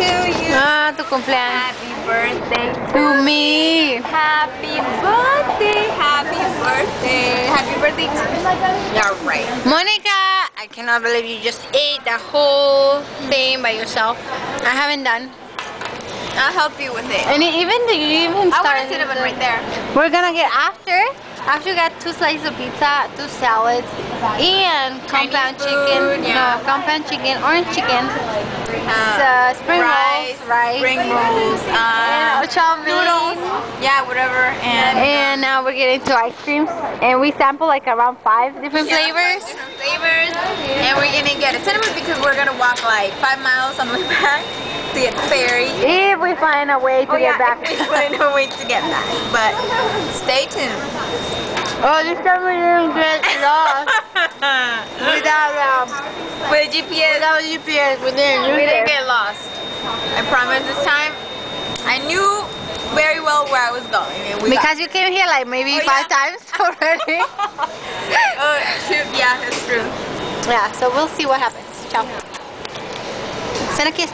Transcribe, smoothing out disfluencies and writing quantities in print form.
to you. Ah, tu cumpleaños. Happy birthday To me. Happy birthday. Happy birthday. Happy birthday to me. Yeah, right. Monica, I cannot believe you just ate the whole thing by yourself. I haven't done. I'll help you with it. And you even I want started. a cinnamon right there. We're gonna get after we got 2 slices of pizza, 2 salads, and compound food, chicken. yeah. No, compound chicken, orange chicken, spring rice, rolls, and chow mein. noodles, yeah, whatever, And now we're getting to ice creams, and we sample like around 5 different flavors. different flavors, and we're gonna get a cinnamon because we're gonna walk like 5 miles on the way back to get the ferry. If we find a way to get back. If we find a way to get back, but stay tuned. Oh, this time we didn't get lost without With GPS, without GPS. We didn't use we didn't it. get lost. I promise this time, I knew very well where I was going. And we Because you came here like maybe 5 times already. oh shoot, yeah, that's true. Yeah, so we'll see what happens. Ciao. Send a kiss.